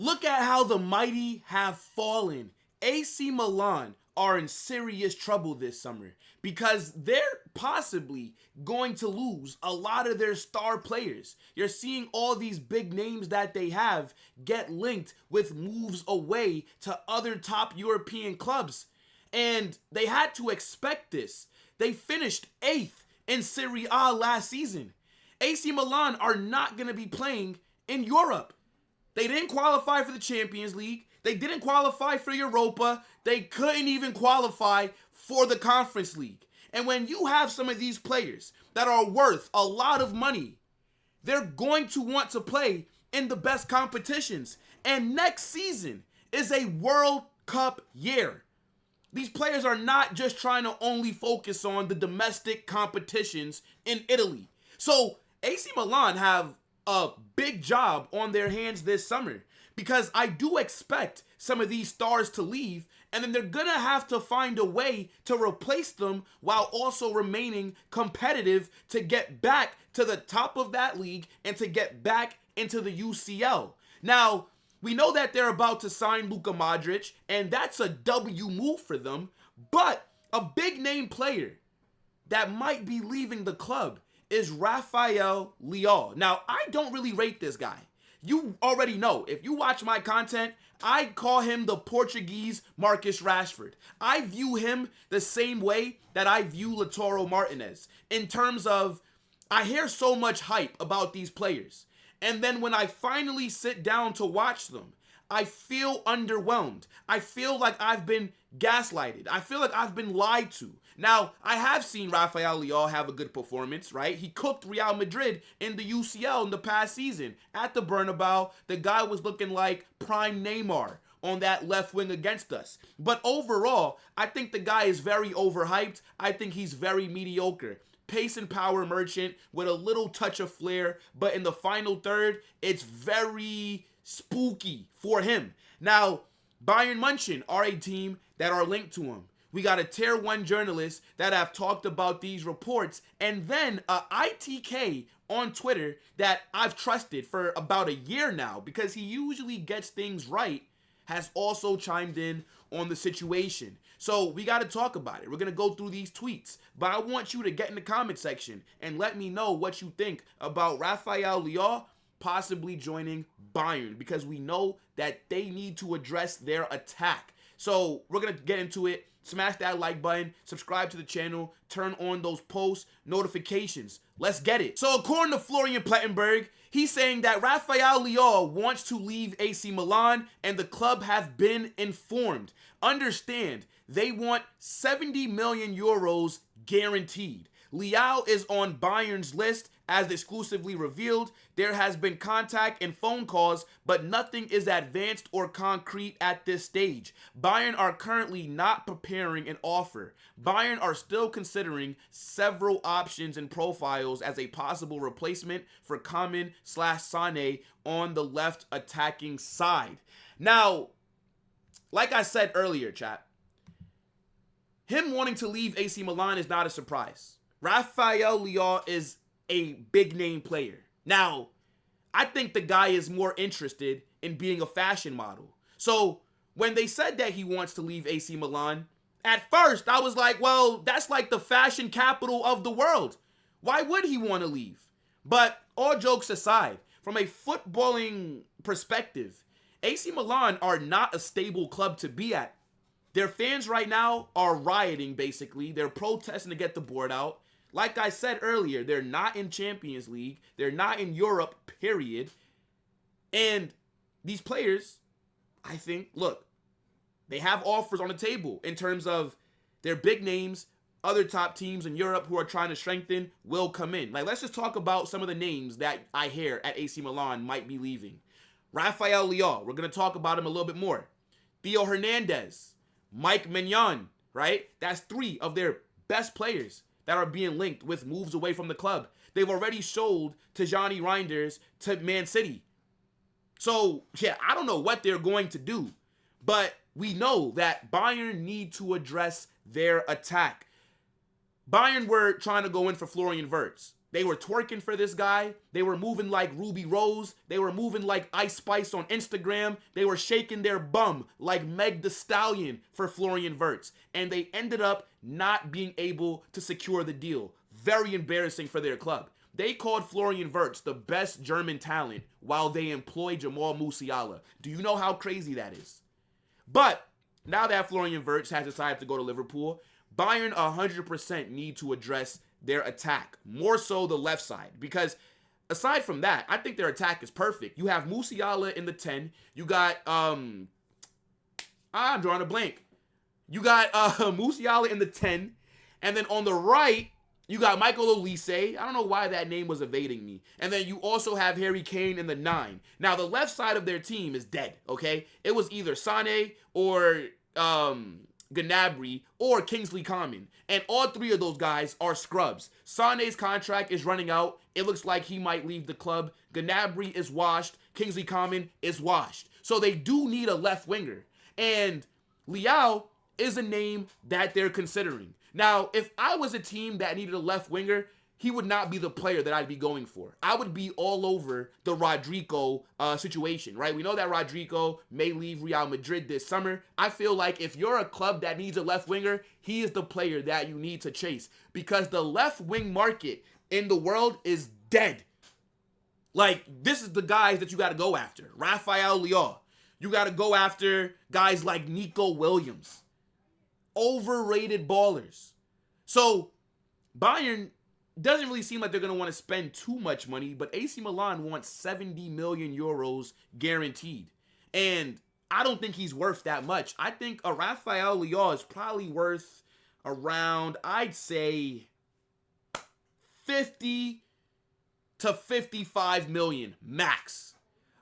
Look at how the mighty have fallen. AC Milan are in serious trouble this summer because they're possibly going to lose a lot of their star players. You're seeing all these big names that they have get linked with moves away to other top European clubs. And they had to expect this. They finished 8th in Serie A last season. AC Milan are not going to be playing in Europe. They didn't qualify for the Champions League. They didn't qualify for Europa. They couldn't even qualify for the Conference League. And when you have some of these players that are worth a lot of money, they're going to want to play in the best competitions. And next season is a World Cup year. These players are not just trying to only focus on the domestic competitions in Italy. So AC Milan have a big job on their hands this summer because I do expect some of these stars to leave, and then they're gonna have to find a way to replace them while also remaining competitive to get back to the top of that league and to get back into the UCL. Now, we know that they're about to sign Luka Modric, and that's a W move for them, but a big name player that might be leaving the club is Rafael Leao. Now, I don't really rate this guy. You already know. If you watch my content, I call him the Portuguese Marcus Rashford. I view him the same way that I view Lautaro Martinez in terms of I hear so much hype about these players. And then when I finally sit down to watch them, I feel underwhelmed. I feel like I've been gaslighted. I feel like I've been lied to. Now, I have seen Rafael Leao have a good performance, right? He cooked Real Madrid in the UCL in the past season. At the Bernabeu, the guy was looking like prime Neymar on that left wing against us. But overall, I think the guy is very overhyped. I think he's very mediocre. Pace and power merchant with a little touch of flair, but in the final third, it's very spooky for him. Now, Bayern Munich are a team that are linked to him. We got a tier 1 journalist that have talked about these reports, and then a ITK on Twitter that I've trusted for about a year now because he usually gets things right, has also chimed in on the situation. So we got to talk about it. We're going to go through these tweets, but I want you to get in the comment section and let me know what you think about Rafael Leao possibly joining Bayern, because we know that they need to address their attack. So we're going to get into it. Smash that like button, subscribe to the channel, turn on those post notifications. Let's get it. So according to Florian Plettenberg, he's saying that Rafael Leao wants to leave AC Milan and the club have been informed. Understand, they want 70 million euros guaranteed. Leao is on Bayern's list as exclusively revealed. There has been contact and phone calls, but nothing is advanced or concrete at this stage. Bayern are currently not preparing an offer. Bayern are still considering several options and profiles as a possible replacement for Coman/Sane on the left attacking side. Now, like I said earlier, chat, him wanting to leave AC Milan is not a surprise. Rafael Leao is a big name player. Now, I think the guy is more interested in being a fashion model. So when they said that he wants to leave AC Milan, at first I was like, well, that's like the fashion capital of the world. Why would he want to leave? But all jokes aside, from a footballing perspective, AC Milan are not a stable club to be at. Their fans right now are rioting, basically. They're protesting to get the board out. Like I said earlier, they're not in Champions League. They're not in Europe, period. And these players, I think, look, they have offers on the table in terms of their big names. Other top teams in Europe who are trying to strengthen will come in. Like, let's just talk about some of the names that I hear at AC Milan might be leaving. Rafael Leao, we're going to talk about him a little bit more. Theo Hernandez, Mike Mignon, right? That's 3 of their best players that are being linked with moves away from the club. They've already sold Tijani Reinders to Man City. So, yeah, I don't know what they're going to do, but we know that Bayern need to address their attack. Bayern were trying to go in for Florian Wirtz. They were twerking for this guy. They were moving like Ruby Rose. They were moving like Ice Spice on Instagram. They were shaking their bum like Meg Thee Stallion for Florian Wirtz. And they ended up not being able to secure the deal. Very embarrassing for their club. They called Florian Wirtz the best German talent while they employed Jamal Musiala. Do you know how crazy that is? But now that Florian Wirtz has decided to go to Liverpool, Bayern 100% need to address their attack, more so the left side, because aside from that, I think their attack is perfect. You have Musiala in the 10. You got I'm drawing a blank. You got Musiala in the 10, and then on the right you got Michael Olise. I don't know why that name was evading me. And then you also have Harry Kane in the 9. Now the left side of their team is dead. Okay, it was either Sane or Gnabry or Kingsley Coman, and all three of those guys are scrubs. Sane's contract is running out. It looks like he might leave the club. Gnabry is washed. Kingsley Coman is washed. So they do need a left winger, and Leao is a name that they're considering. Now, if I was a team that needed a left winger, he would not be the player that I'd be going for. I would be all over the Rodrigo situation, right? We know that Rodrigo may leave Real Madrid this summer. I feel like if you're a club that needs a left winger, he is the player that you need to chase, because the left wing market in the world is dead. Like, this is the guys that you got to go after. Rafael Leao. You got to go after guys like Nico Williams. Overrated ballers. So, Bayern doesn't really seem like they're going to want to spend too much money, but AC Milan wants 70 million euros guaranteed. And I don't think he's worth that much. I think a Rafael Leao is probably worth around, I'd say, 50 to 55 million max.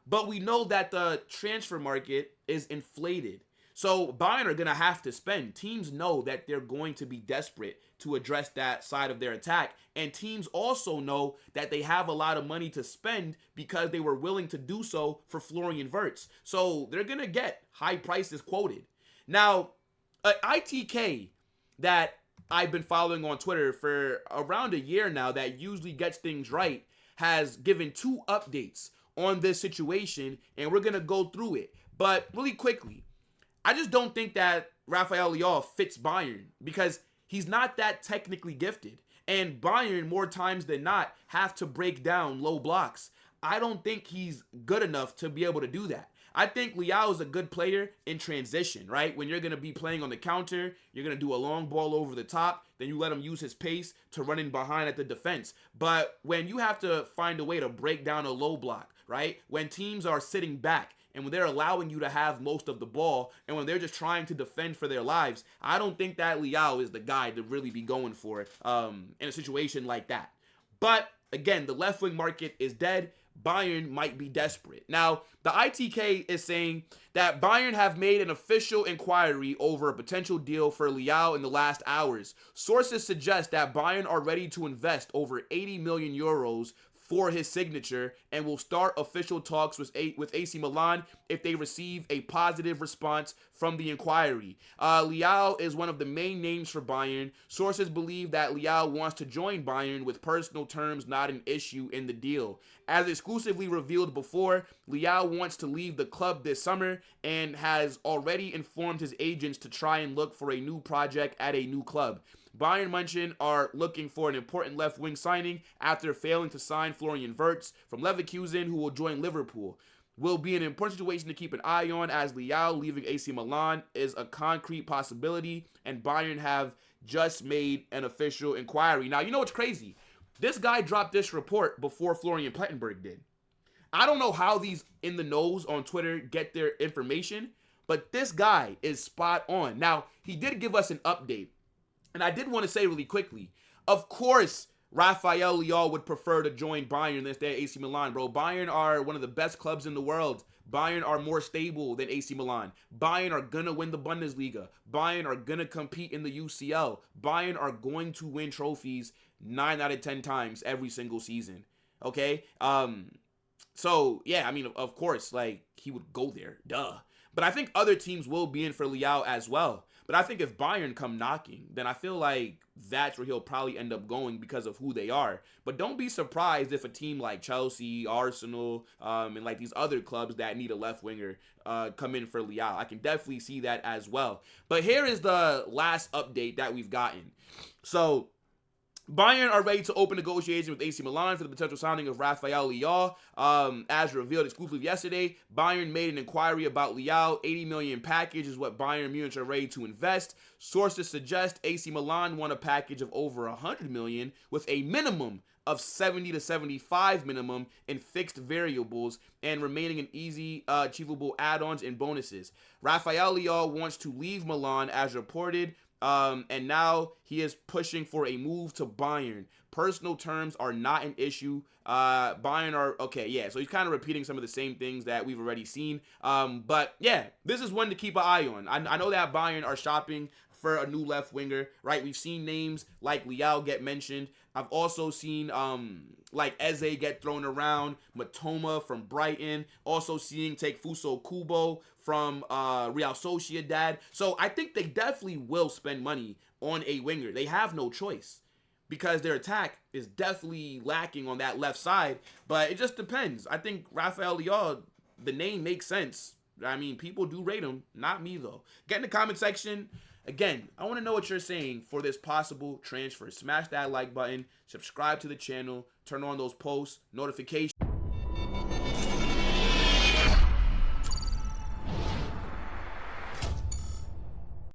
But we know that the transfer market is inflated. So Bayern are going to have to spend. Teams know that they're going to be desperate to address that side of their attack. And teams also know that they have a lot of money to spend because they were willing to do so for Florian Wirtz. So they're going to get high prices quoted. Now, ITK that I've been following on Twitter for around a year now that usually gets things right has given 2 updates on this situation, and we're going to go through it. But really quickly, I just don't think that Rafael Leao fits Bayern because he's not that technically gifted. And Bayern, more times than not, have to break down low blocks. I don't think he's good enough to be able to do that. I think Leao is a good player in transition, right? When you're going to be playing on the counter, you're going to do a long ball over the top, then you let him use his pace to run in behind at the defense. But when you have to find a way to break down a low block, right? When teams are sitting back, and when they're allowing you to have most of the ball, and when they're just trying to defend for their lives, I don't think that Leao is the guy to really be going for in a situation like that. But again, the left wing market is dead. Bayern might be desperate. Now, the ITK is saying that Bayern have made an official inquiry over a potential deal for Leao in the last hours. Sources suggest that Bayern are ready to invest over 80 million euros for his signature and will start official talks with AC Milan if they receive a positive response from the inquiry. Leao is one of the main names for Bayern. Sources believe that Leao wants to join Bayern with personal terms not an issue in the deal. As exclusively revealed before, Leao wants to leave the club this summer and has already informed his agents to try and look for a new project at a new club. Bayern Munich are looking for an important left wing signing after failing to sign Florian Wirtz from Leverkusen, who will join Liverpool. Will be an important situation to keep an eye on, as Leao leaving AC Milan is a concrete possibility, and Bayern have just made an official inquiry. Now, you know what's crazy? This guy dropped this report before Florian Plettenberg did. I don't know how these in the knows on Twitter get their information, but this guy is spot on. Now, he did give us an update. And I did want to say really quickly, of course, Rafael Leao would prefer to join Bayern than stay at AC Milan, bro. Bayern are one of the best clubs in the world. Bayern are more stable than AC Milan. Bayern are going to win the Bundesliga. Bayern are going to compete in the UCL. Bayern are going to win trophies 9 out of 10 times every single season. Okay? So, yeah, I mean, of course, like, he would go there. Duh. But I think other teams will be in for Leao as well. But I think if Bayern come knocking, then I feel like that's where he'll probably end up going because of who they are. But don't be surprised if a team like Chelsea, Arsenal, and like these other clubs that need a left winger come in for Leao. I can definitely see that as well. But here is the last update that we've gotten. So Bayern are ready to open negotiations with AC Milan for the potential signing of Rafael Leao. As revealed exclusively yesterday, Bayern made an inquiry about Leao. 80 million package is what Bayern Munich are ready to invest. Sources suggest AC Milan want a package of over 100 million with a minimum of 70 to 75 minimum in fixed variables and remaining in easy achievable add-ons and bonuses. Rafael Leao wants to leave Milan as reported. And now he is pushing for a move to Bayern. Personal terms are not an issue. Bayern are okay. Yeah, so he's kind of repeating some of the same things that we've already seen. But yeah, this is one to keep an eye on. I know that Bayern are shopping for a new left winger, right? We've seen names like Leao get mentioned. I've also seen like Eze get thrown around, Matoma from Brighton, also seeing take Fuso Kubo from Real Sociedad. So I think they definitely will spend money on a winger. They have no choice because their attack is definitely lacking on that left side, but it just depends. I think Rafael Leao, the name makes sense. I mean, people do rate him, not me though. Get in the comment section. Again, I want to know what you're saying for this possible transfer. Smash that like button, subscribe to the channel, turn on those post notifications.